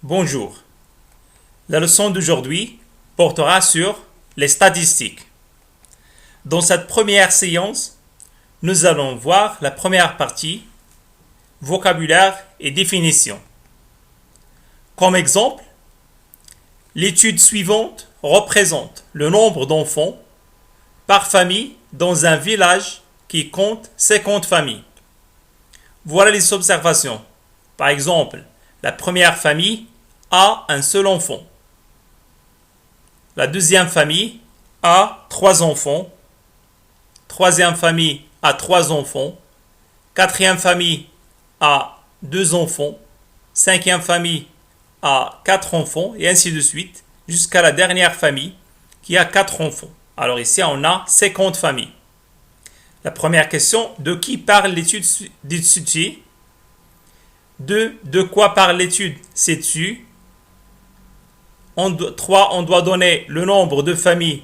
Bonjour. La leçon d'aujourd'hui portera sur les statistiques. Dans cette première séance, nous allons voir la première partie, vocabulaire et définition. Comme exemple, l'étude suivante représente le nombre d'enfants par famille dans un village qui compte 50 familles. Voilà les observations. Par exemple, la première famille a un seul enfant. La deuxième famille a 3 enfants. Troisième famille a 3 enfants. Quatrième famille a 2 enfants. Cinquième famille a 4 enfants, et ainsi de suite, jusqu'à la dernière famille qui a 4 enfants. Alors ici, on a 50 familles. La première question, de qui parle l'étude ci-dessus? De quoi parle l'étude ci-dessus? 3, on doit donner le nombre de familles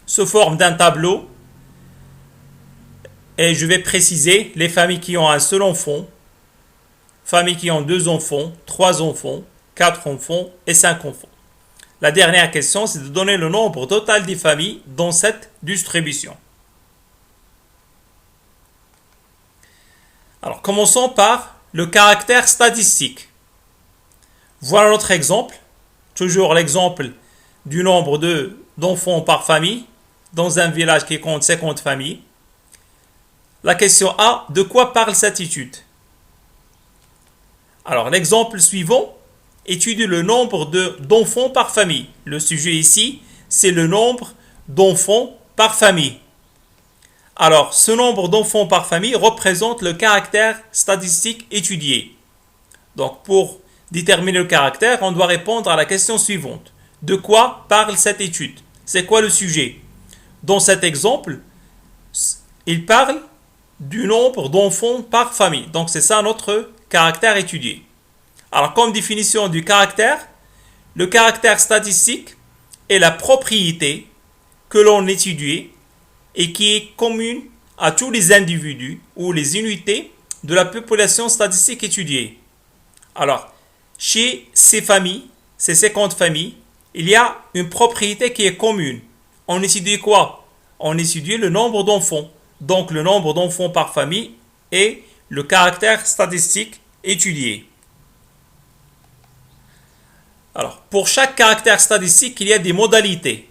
sous forme d'un tableau. Et je vais préciser les familles qui ont un seul enfant, familles qui ont 2 enfants, 3 enfants, 4 enfants et 5 enfants. La dernière question, c'est de donner le nombre total des familles dans cette distribution. Alors, commençons par le caractère statistique. Voilà notre exemple. Toujours l'exemple du nombre d'enfants par famille dans un village qui compte 50 familles. La question A, de quoi parle cette étude? Alors, l'exemple suivant étudie le nombre d'enfants par famille. Le sujet ici, c'est le nombre d'enfants par famille. Alors, ce nombre d'enfants par famille représente le caractère statistique étudié. Donc, pour déterminer le caractère, on doit répondre à la question suivante. De quoi parle cette étude? C'est quoi le sujet? Dans cet exemple, il parle du nombre d'enfants par famille. Donc, c'est ça notre caractère étudié. Alors, comme définition du caractère, le caractère statistique est la propriété que l'on étudie et qui est commune à tous les individus ou les unités de la population statistique étudiée. Alors, chez ces familles, ces 50 familles, il y a une propriété qui est commune. On étudie quoi? On étudie le nombre d'enfants. Donc, le nombre d'enfants par famille est le caractère statistique étudié. Alors, pour chaque caractère statistique, il y a des modalités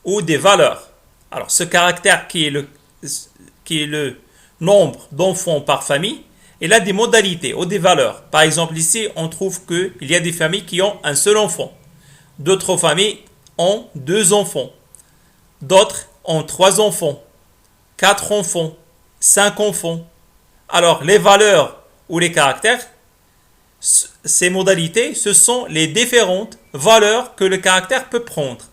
ou des valeurs. Alors, ce caractère qui est le nombre d'enfants par famille, il a des modalités ou des valeurs. Par exemple, ici, on trouve qu'il y a des familles qui ont un seul enfant. D'autres familles ont 2 enfants. D'autres ont 3 enfants, 4 enfants, 5 enfants. Alors, les valeurs ou les caractères, ces modalités, ce sont les différentes valeurs que le caractère peut prendre.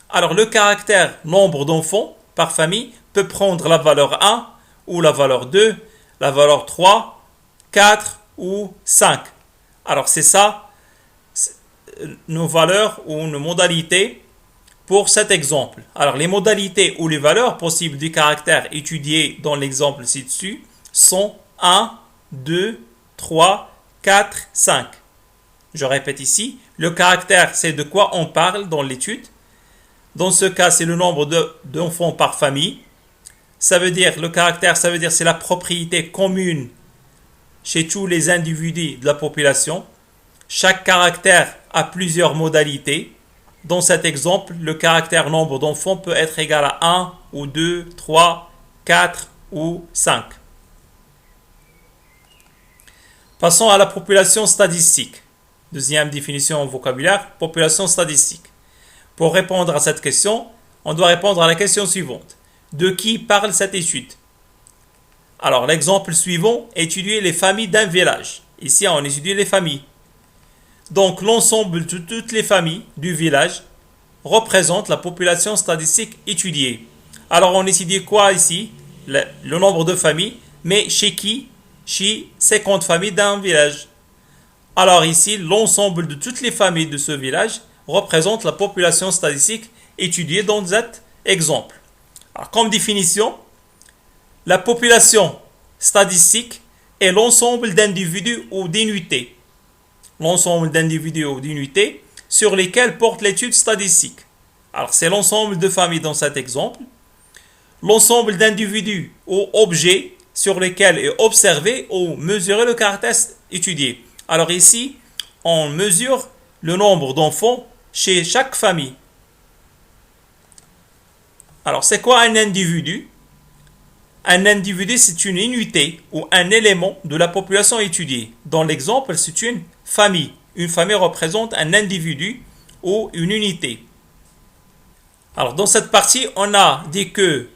Alors, le caractère nombre d'enfants par famille peut prendre la valeur 1 ou la valeur 2, la valeur 3, 4 ou 5. Alors, c'est ça nos valeurs ou nos modalités pour cet exemple. Alors, les modalités ou les valeurs possibles du caractère étudié dans l'exemple ci-dessus sont 1, 2, 3, 4, 5. Je répète ici, le caractère, c'est de quoi on parle dans l'étude. Dans ce cas, c'est le nombre d'enfants par famille. Ça veut dire, le caractère, ça veut dire c'est la propriété commune chez tous les individus de la population. Chaque caractère a plusieurs modalités. Dans cet exemple, le caractère nombre d'enfants peut être égal à 1 ou 2, 3, 4 ou 5. Passons à la population statistique. Deuxième définition en vocabulaire, population statistique. Pour répondre à cette question, on doit répondre à la question suivante. De qui parle cette étude? Alors, l'exemple suivant, étudier les familles d'un village. Ici, on étudie les familles. Donc, l'ensemble de toutes les familles du village représente la population statistique étudiée. Alors, on étudie quoi ici? Le nombre de familles, mais chez qui? Chez 50 familles d'un village. Alors ici, l'ensemble de toutes les familles de ce village représente la population statistique étudiée dans cet exemple. Alors, comme définition, la population statistique est l'ensemble d'individus ou d'unités l'ensemble d'individus ou d'unités sur lesquels porte l'étude statistique. Alors, c'est l'ensemble de familles dans cet exemple. L'ensemble d'individus ou objets sur lesquels est observé ou mesuré le caractère étudié. Alors ici, on mesure le nombre d'enfants chez chaque famille. Alors, c'est quoi un individu? Un individu, c'est une unité ou un élément de la population étudiée. Dans l'exemple, c'est une famille. Une famille représente un individu ou une unité. Alors, dans cette partie, on a dit que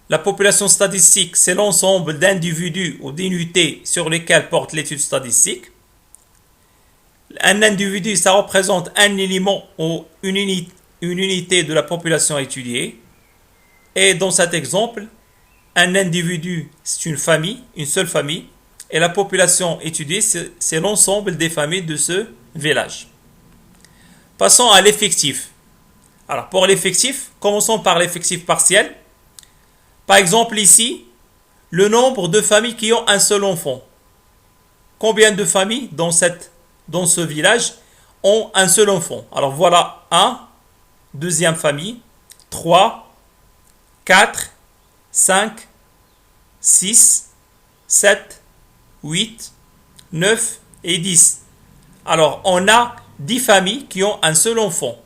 la population statistique, c'est l'ensemble d'individus ou d'unités sur lesquels porte l'étude statistique. Un individu, ça représente un élément ou une unité de la population étudiée. Et dans cet exemple, un individu, c'est une famille, une seule famille. Et la population étudiée, c'est l'ensemble des familles de ce village. Passons à l'effectif. Alors, pour l'effectif, commençons par l'effectif partiel. Par exemple, ici, le nombre de familles qui ont un seul enfant. Combien de familles dans ce village ont un seul enfant? Alors, voilà 1, deuxième famille, 3, 4, 5, 6, 7, 8, 9 et 10. Alors, on a 10 familles qui ont un seul enfant.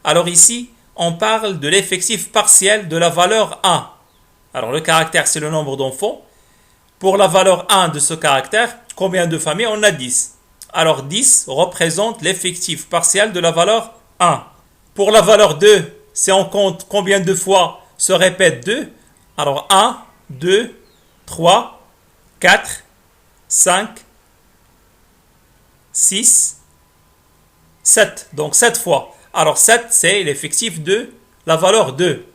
Alors ici, on parle de l'effectif partiel de la valeur 1. Alors, le caractère, c'est le nombre d'enfants. Pour la valeur 1 de ce caractère, combien de familles? On a 10. Alors, 10 représente l'effectif partiel de la valeur 1. Pour la valeur 2, si on compte combien de fois se répète 2, alors 1, 2, 3, 4, 5, 6, 7. Donc 7 fois. Alors 7, c'est l'effectif de la valeur 2.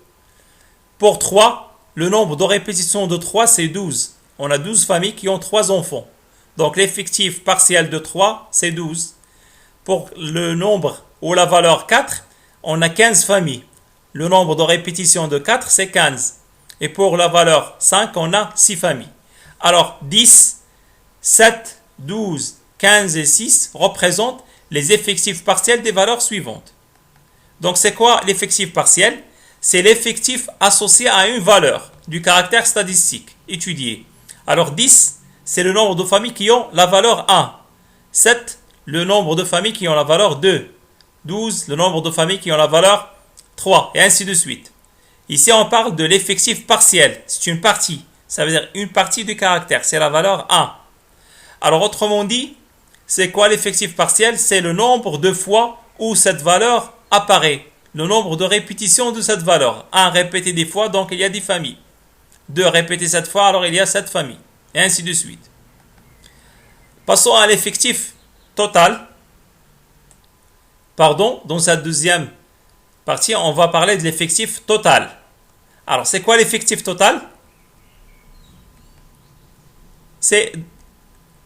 Pour 3, le nombre de répétitions de 3, c'est 12. On a 12 familles qui ont 3 enfants. Donc l'effectif partiel de 3, c'est 12. Pour le nombre ou la valeur 4, on a 15 familles. Le nombre de répétitions de 4, c'est 15. Et pour la valeur 5, on a 6 familles. Alors 10, 7, 12, 15 et 6 représentent les effectifs partiels des valeurs suivantes. Donc c'est quoi l'effectif partiel? C'est l'effectif associé à une valeur du caractère statistique étudié. Alors 10, c'est le nombre de familles qui ont la valeur 1. 7, le nombre de familles qui ont la valeur 2. 12, le nombre de familles qui ont la valeur 3, et ainsi de suite. Ici, on parle de l'effectif partiel. C'est une partie. Ça veut dire une partie du caractère. C'est la valeur 1. Alors, autrement dit, c'est quoi l'effectif partiel? C'est le nombre de fois où cette valeur apparaît. Le nombre de répétitions de cette valeur. 1 répété des fois, donc il y a 10 familles. 2 répété 7 fois, alors il y a 7 familles. Et ainsi de suite. Passons à l'effectif total. Dans cette deuxième partie, on va parler de l'effectif total. Alors, c'est quoi l'effectif total? C'est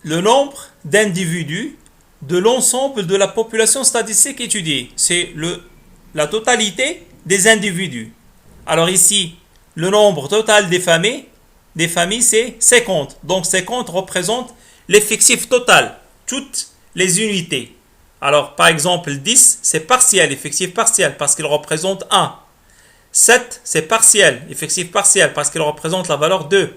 le nombre d'individus de l'ensemble de la population statistique étudiée. C'est la totalité des individus. Alors ici, le nombre total des familles, c'est 50. Donc 50 représente l'effectif total, toutes les unités. Alors par exemple 10, c'est partiel, effectif partiel, parce qu'il représente 1. 7, c'est partiel, effectif partiel, parce qu'il représente la valeur 2.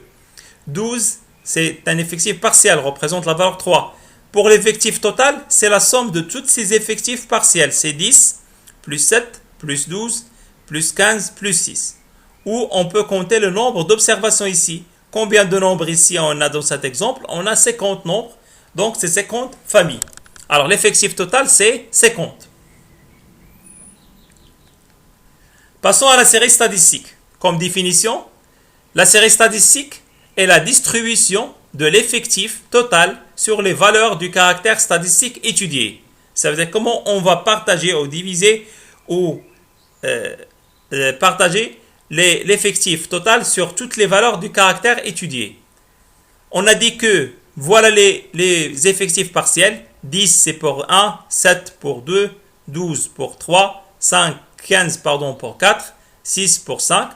12, c'est un effectif partiel, représente la valeur 3. Pour l'effectif total, c'est la somme de tous ces effectifs partiels. C'est 10, plus 7, plus 12, plus 15, plus 6. Ou on peut compter le nombre d'observations ici. Combien de nombres ici on a dans cet exemple? On a 50 nombres, donc c'est 50 familles. Alors l'effectif total, c'est 50. Passons à la série statistique. Comme définition, la série statistique est la distribution de l'effectif total sur les valeurs du caractère statistique étudié. Ça veut dire comment on va partager ou diviser ou partager l'effectif total sur toutes les valeurs du caractère étudié. On a dit que voilà les effectifs partiels. 10 c'est pour 1, 7 pour 2, 12 pour 3, 15 pour 4, 6 pour 5.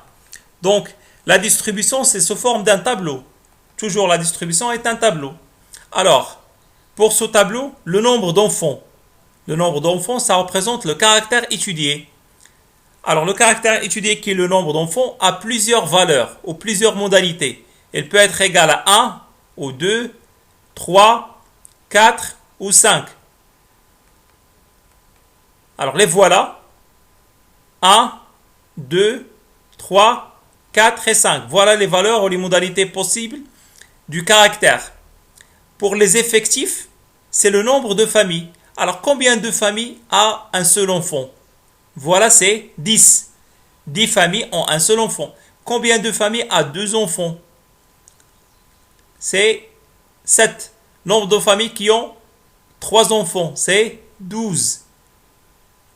Donc la distribution c'est sous forme d'un tableau. Toujours la distribution est un tableau. Alors, Pour ce tableau, le nombre d'enfants. Le nombre d'enfants, ça représente le caractère étudié. Alors, le caractère étudié, qui est le nombre d'enfants, a plusieurs valeurs ou plusieurs modalités. Il peut être égal à 1, ou 2, 3, 4 ou 5. Alors, les voilà. 1, 2, 3, 4 et 5. Voilà les valeurs ou les modalités possibles du caractère. Pour les effectifs, c'est le nombre de familles. Alors, combien de familles a un seul enfant? Voilà, c'est 10. 10 familles ont un seul enfant. Combien de familles a 2 enfants? C'est 7. Nombre de familles qui ont 3 enfants, c'est 12.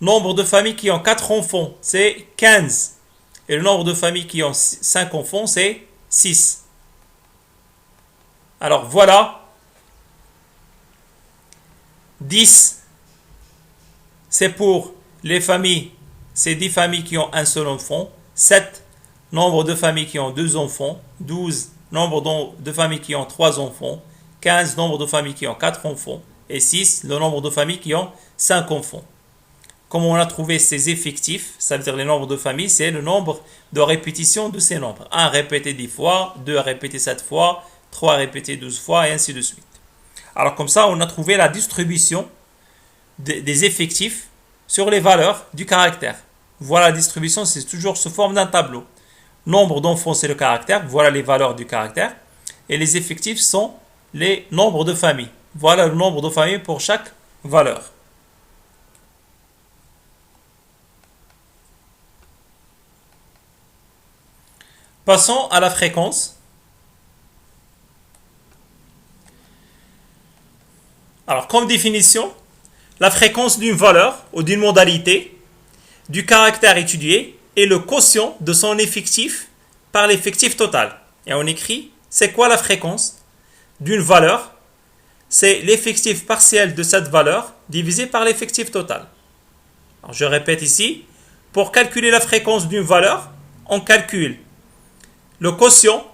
Nombre de familles qui ont 4 enfants, c'est 15. Et le nombre de familles qui ont 5 enfants, c'est 6. Alors voilà. 10, c'est pour les familles, c'est 10 familles qui ont un seul enfant. 7, nombre de familles qui ont 2 enfants. 12, nombre de familles qui ont 3 enfants. 15, nombre de familles qui ont 4 enfants. Et 6, le nombre de familles qui ont 5 enfants. Comme on a trouvé ces effectifs, ça veut dire les nombres de familles, c'est le nombre de répétitions de ces nombres. 1 répété 10 fois, 2 répété 7 fois, 3 répété 12 fois, et ainsi de suite. Alors comme ça, on a trouvé la distribution des effectifs sur les valeurs du caractère. Voilà la distribution, c'est toujours sous forme d'un tableau. Nombre d'enfants, c'est le caractère. Voilà les valeurs du caractère. Et les effectifs sont les nombres de familles. Voilà le nombre de familles pour chaque valeur. Passons à la fréquence. Alors, comme définition, la fréquence d'une valeur ou d'une modalité du caractère étudié est le quotient de son effectif par l'effectif total. Et on écrit, c'est quoi la fréquence d'une valeur? C'est l'effectif partiel de cette valeur divisé par l'effectif total. Alors, je répète ici, pour calculer la fréquence d'une valeur, on calcule le quotient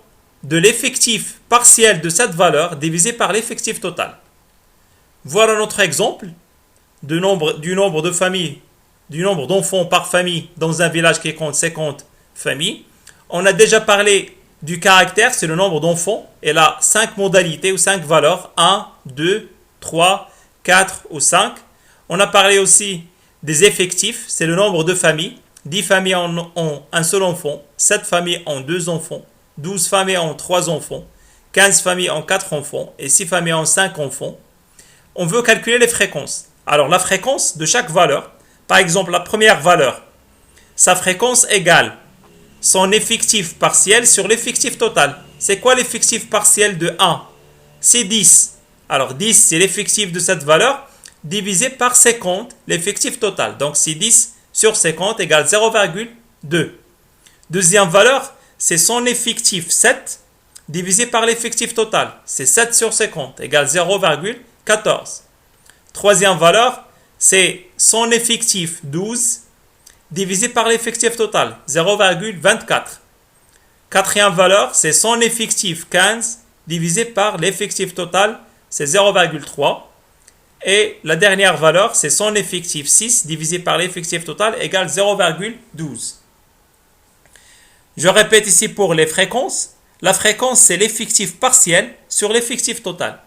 de l'effectif partiel de cette valeur divisé par l'effectif total. Voilà notre exemple du nombre de familles, du nombre d'enfants par famille dans un village qui compte 50 familles. On a déjà parlé du caractère, c'est le nombre d'enfants. Elle a 5 modalités ou 5 valeurs, 1, 2, 3, 4 ou 5. On a parlé aussi des effectifs, c'est le nombre de familles. 10 familles ont un seul enfant, 7 familles ont 2 enfants, 12 familles ont 3 enfants, 15 familles ont 4 enfants et 6 familles ont 5 enfants. On veut calculer les fréquences. Alors la fréquence de chaque valeur, par exemple la première valeur, sa fréquence égale son effectif partiel sur l'effectif total. C'est quoi l'effectif partiel de 1? C'est 10. Alors 10, c'est l'effectif de cette valeur divisé par 50, l'effectif total. Donc c'est 10 sur 50 égale 0,2. Deuxième valeur, c'est son effectif 7 divisé par l'effectif total. C'est 7 sur 50 égale 0,14. Troisième valeur, c'est son effectif 12 divisé par l'effectif total, 0,24. Quatrième valeur, c'est son effectif 15 divisé par l'effectif total, c'est 0,3. Et la dernière valeur, c'est son effectif 6 divisé par l'effectif total égale 0,12. Je répète ici pour les fréquences. La fréquence, c'est l'effectif partiel sur l'effectif total.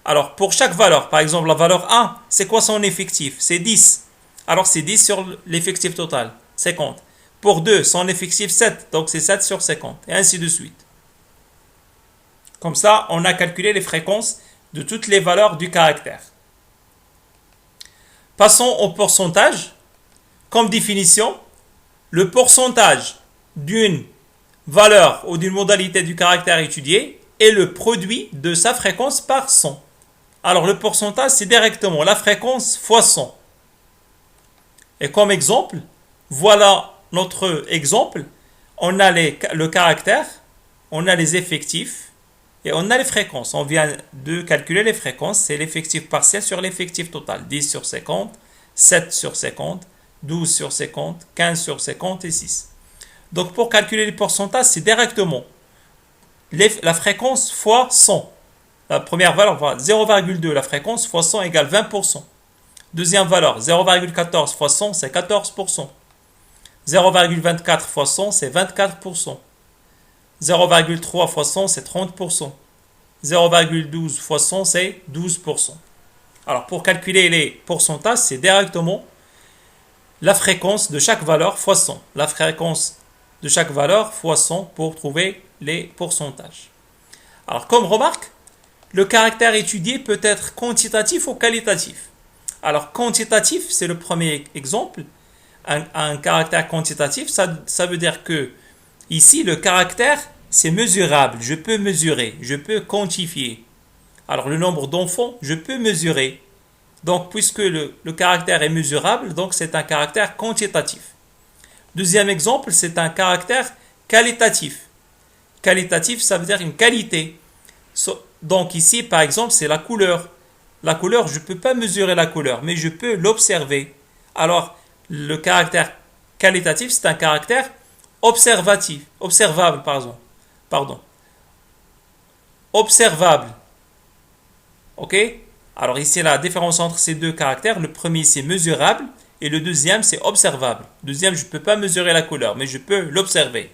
Alors, pour chaque valeur, par exemple, la valeur 1, c'est quoi son effectif? C'est 10. Alors, c'est 10 sur l'effectif total, 50. Pour 2, son effectif 7, donc c'est 7 sur 50, et ainsi de suite. Comme ça, on a calculé les fréquences de toutes les valeurs du caractère. Passons au pourcentage. Comme définition, le pourcentage d'une valeur ou d'une modalité du caractère étudié est le produit de sa fréquence par 100. Alors le pourcentage, c'est directement la fréquence fois 100. Et comme exemple, voilà notre exemple. On a le caractère, on a les effectifs et on a les fréquences. On vient de calculer les fréquences, c'est l'effectif partiel sur l'effectif total. 10 sur 50, 7 sur 50, 12 sur 50, 15 sur 50 et 6. Donc pour calculer les pourcentages, c'est directement la fréquence fois 100. La première valeur, voilà, 0,2, la fréquence fois 100 égale 20%. Deuxième valeur, 0,14 fois 100, c'est 14%. 0,24 fois 100, c'est 24%. 0,3 fois 100, c'est 30%. 0,12 fois 100, c'est 12%. Alors, pour calculer les pourcentages, c'est directement la fréquence de chaque valeur fois 100. La fréquence de chaque valeur fois 100 pour trouver les pourcentages. Alors, comme remarque, le caractère étudié peut être quantitatif ou qualitatif. Alors, quantitatif, c'est le premier exemple. Un caractère quantitatif, ça veut dire que ici, le caractère, c'est mesurable. Je peux mesurer, je peux quantifier. Alors, le nombre d'enfants, je peux mesurer. Donc, puisque le caractère est mesurable, donc c'est un caractère quantitatif. Deuxième exemple, c'est un caractère qualitatif. Qualitatif, ça veut dire une qualité. Donc ici, par exemple, c'est la couleur. La couleur, je ne peux pas mesurer la couleur, mais je peux l'observer. Alors, le caractère qualitatif, c'est un caractère observable, pardon. Observable. Ok? Alors ici, la différence entre ces deux caractères, le premier, c'est mesurable, et le deuxième, c'est observable. Le deuxième, je ne peux pas mesurer la couleur, mais je peux l'observer.